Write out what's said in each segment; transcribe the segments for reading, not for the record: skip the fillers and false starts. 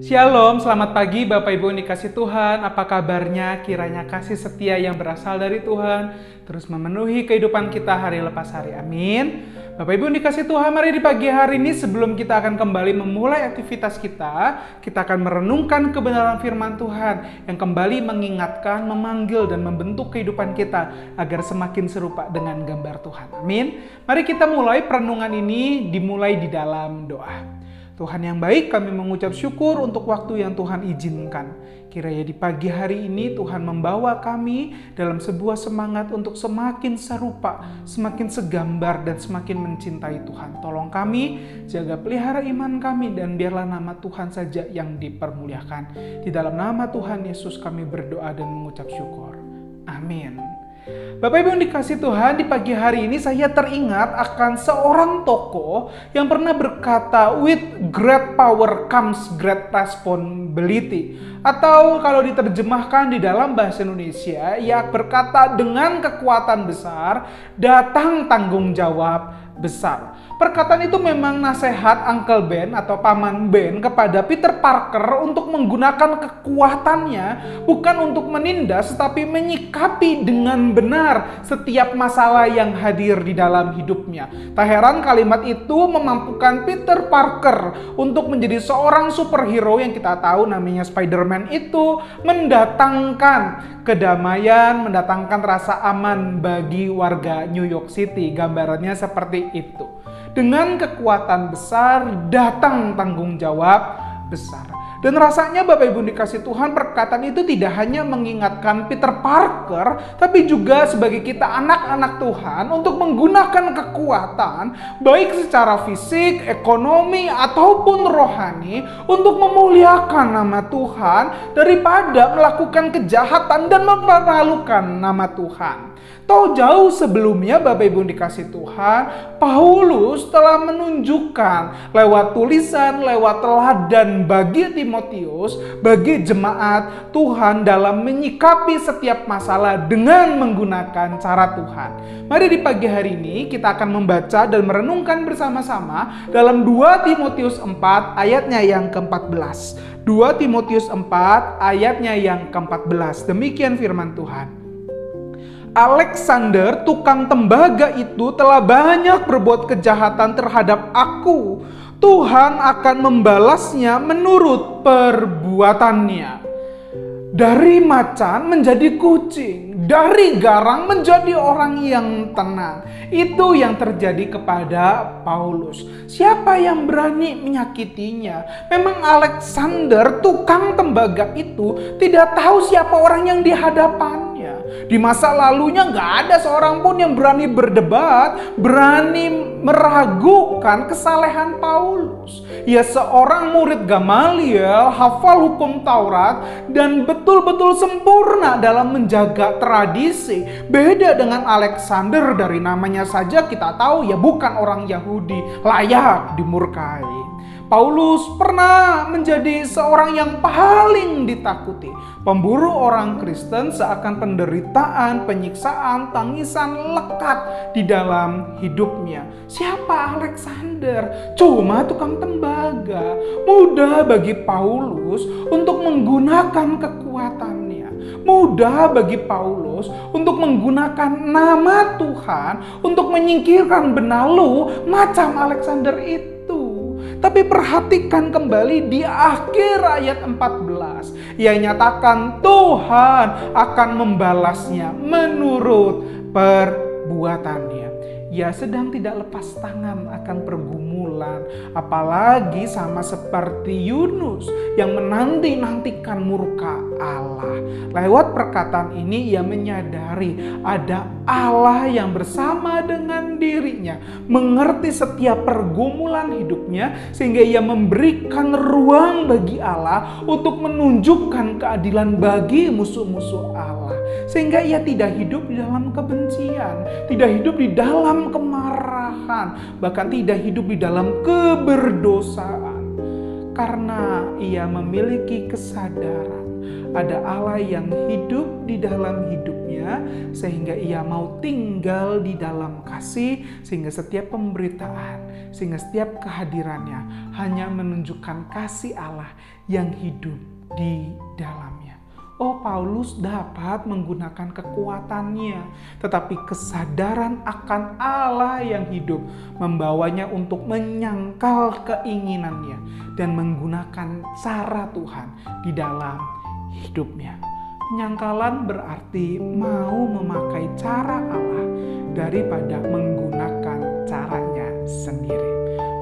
Shalom, selamat pagi Bapak Ibu yang dikasih Tuhan. Apa kabarnya? Kiranya kasih setia yang berasal dari Tuhan terus memenuhi kehidupan kita hari lepas hari. Amin. Bapak Ibu yang dikasih Tuhan, mari di pagi hari ini sebelum kita akan kembali memulai aktivitas kita akan merenungkan kebenaran firman Tuhan yang kembali mengingatkan, memanggil dan membentuk kehidupan kita agar semakin serupa dengan gambar Tuhan. Amin. Mari kita mulai perenungan ini dimulai di dalam doa. Tuhan yang baik, kami mengucap syukur untuk waktu yang Tuhan izinkan. Kiranya di pagi hari ini Tuhan membawa kami dalam sebuah semangat untuk semakin serupa, semakin segambar dan semakin mencintai Tuhan. Tolong kami, jaga pelihara iman kami dan biarlah nama Tuhan saja yang dipermuliakan. Di dalam nama Tuhan Yesus kami berdoa dan mengucap syukur. Amin. Bapak Ibu yang dikasih Tuhan, di pagi hari ini saya teringat akan seorang tokoh yang pernah berkata, "With great power comes great responsibility." Atau kalau diterjemahkan di dalam bahasa Indonesia, ia berkata, dengan kekuatan besar datang tanggung jawab besar. Perkataan itu memang nasihat Uncle Ben atau Paman Ben kepada Peter Parker untuk menggunakan kekuatannya bukan untuk menindas tetapi menyikapi dengan benar setiap masalah yang hadir di dalam hidupnya. Tak heran kalimat itu memampukan Peter Parker untuk menjadi seorang superhero yang kita tahu namanya Spider-Man itu mendatangkan kedamaian, mendatangkan rasa aman bagi warga New York City. Gambarannya seperti itu. Dengan kekuatan besar datang tanggung jawab besar. Dan rasanya Bapak Ibu dikasih Tuhan, perkataan itu tidak hanya mengingatkan Peter Parker, tapi juga sebagai kita anak-anak Tuhan untuk menggunakan kekuatan baik secara fisik, ekonomi, ataupun rohani untuk memuliakan nama Tuhan daripada melakukan kejahatan dan mempermalukan nama Tuhan. Tahu jauh sebelumnya Bapak Ibu dikasih Tuhan, Paulus telah menunjukkan lewat tulisan, lewat teladan bagi Timotius, bagi jemaat Tuhan dalam menyikapi setiap masalah dengan menggunakan cara Tuhan. Mari di pagi hari ini kita akan membaca dan merenungkan bersama-sama dalam 2 Timotius 4 ayatnya yang ke-14. 2 Timotius 4 ayatnya yang ke-14. Demikian firman Tuhan. Alexander, tukang tembaga itu telah banyak berbuat kejahatan terhadap aku. Tuhan akan membalasnya menurut perbuatannya. Dari macan menjadi kucing, dari garang menjadi orang yang tenang. Itu yang terjadi kepada Paulus. Siapa yang berani menyakitinya? Memang Alexander, tukang tembaga itu tidak tahu siapa orang yang dihadapannya. Di masa lalunya nggak ada seorang pun yang berani berdebat, berani meragukan kesalehan Paulus. Ia seorang murid Gamaliel, hafal hukum Taurat, dan betul-betul sempurna dalam menjaga tradisi. Beda dengan Alexander, dari namanya saja kita tahu ya bukan orang Yahudi, layak dimurkai. Paulus pernah menjadi seorang yang paling ditakuti. Pemburu orang Kristen seakan penderitaan, penyiksaan, tangisan lekat di dalam hidupnya. Siapa Alexander? Cuma tukang tembaga. Mudah bagi Paulus untuk menggunakan kekuatannya. Mudah bagi Paulus untuk menggunakan nama Tuhan untuk menyingkirkan benalu macam Alexander itu. Tapi perhatikan kembali di akhir ayat 14. Ia nyatakan Tuhan akan membalasnya menurut perbuatannya. Ia sedang tidak lepas tangan akan pergumulan. Apalagi sama seperti Yunus yang menanti-nantikan murka Allah. Lewat perkataan ini ia menyadari ada Allah yang bersama dengan dirinya. Mengerti setiap pergumulan hidupnya sehingga ia memberikan ruang bagi Allah untuk menunjukkan keadilan bagi musuh-musuh Allah. Sehingga ia tidak hidup di dalam kebencian, tidak hidup di dalam kemarahan, bahkan tidak hidup di dalam keberdosaan. karena ia memiliki kesadaran ada Allah yang hidup di dalam hidupnya, sehingga ia mau tinggal di dalam kasih, sehingga setiap pemberitaan, sehingga setiap kehadirannya hanya menunjukkan kasih Allah yang hidup di dalamnya. Oh, Paulus dapat menggunakan kekuatannya, tetapi kesadaran akan Allah yang hidup membawanya untuk menyangkal keinginannya dan menggunakan cara Tuhan di dalam hidupnya. Penyangkalan berarti mau memakai cara Allah daripada menggunakan caranya sendiri.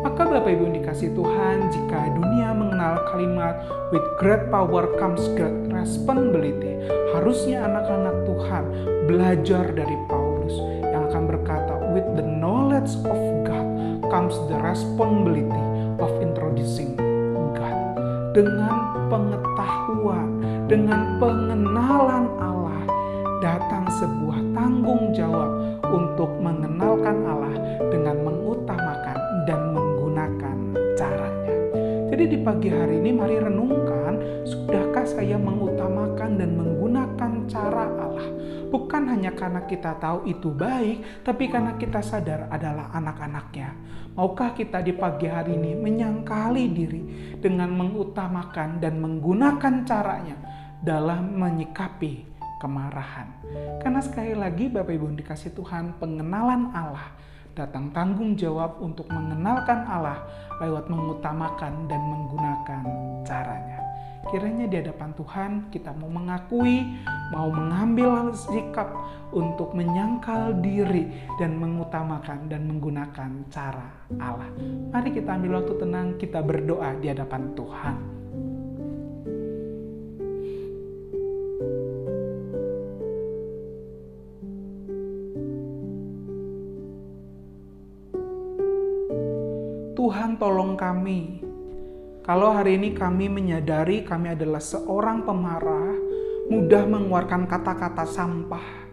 Maka Bapak Ibu yang dikasihi Tuhan, jika dunia mengenal kalimat with great power comes great responsibility, harusnya anak-anak Tuhan belajar dari Paulus yang akan berkata, with the knowledge of God comes the responsibility of introducing God. Dengan pengetahuan, dengan pengenalan Allah, datang sebuah tanggung jawab untuk mengenalkan Allah dengan mengutamakan dan menggunakan caranya. Jadi di pagi hari ini mari renungkan, sudahkah saya mengutamakan dan menggunakan cara Allah? Bukan hanya karena kita tahu itu baik, tapi karena kita sadar adalah anak-anaknya. Maukah kita di pagi hari ini menyangkali diri dengan mengutamakan dan menggunakan caranya dalam menyikapi kemarahan? Karena sekali lagi Bapak Ibu dikasih Tuhan, pengenalan Allah datang tanggung jawab untuk mengenalkan Allah lewat mengutamakan dan menggunakan caranya. Kiranya di hadapan Tuhan kita mau mengakui, mau mengambil sikap untuk menyangkal diri dan mengutamakan dan menggunakan cara Allah. Mari kita ambil waktu tenang, kita berdoa di hadapan Tuhan. Tuhan, tolong kami. Kalau hari ini kami menyadari kami adalah seorang pemarah, mudah mengeluarkan kata-kata sampah.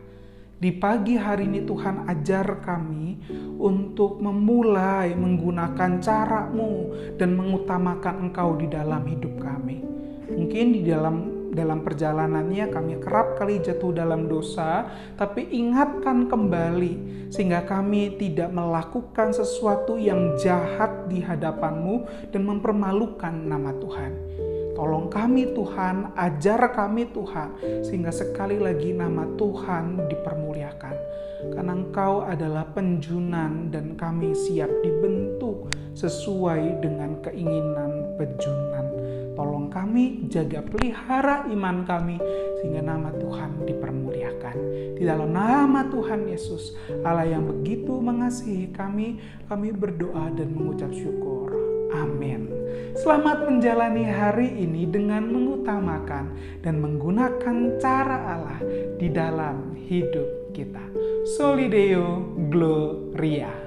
Di pagi hari ini Tuhan ajar kami untuk memulai menggunakan cara-Mu dan mengutamakan Engkau di dalam hidup kami. Mungkin di dalam perjalanannya kami kerap kali jatuh dalam dosa, tapi ingatkan kembali sehingga kami tidak melakukan sesuatu yang jahat di hadapan-Mu dan mempermalukan nama Tuhan. Tolong kami Tuhan, ajar kami Tuhan, sehingga sekali lagi nama Tuhan dipermuliakan. Karena Engkau adalah penjunan dan kami siap dibentuk sesuai dengan keinginan penjunan. Tolong kami jaga pelihara iman kami sehingga nama Tuhan dipermuliakan. Di dalam nama Tuhan Yesus, Allah yang begitu mengasihi kami berdoa dan mengucap syukur. Amin. Selamat menjalani hari ini dengan mengutamakan dan menggunakan cara Allah di dalam hidup kita. Soli Deo Gloria.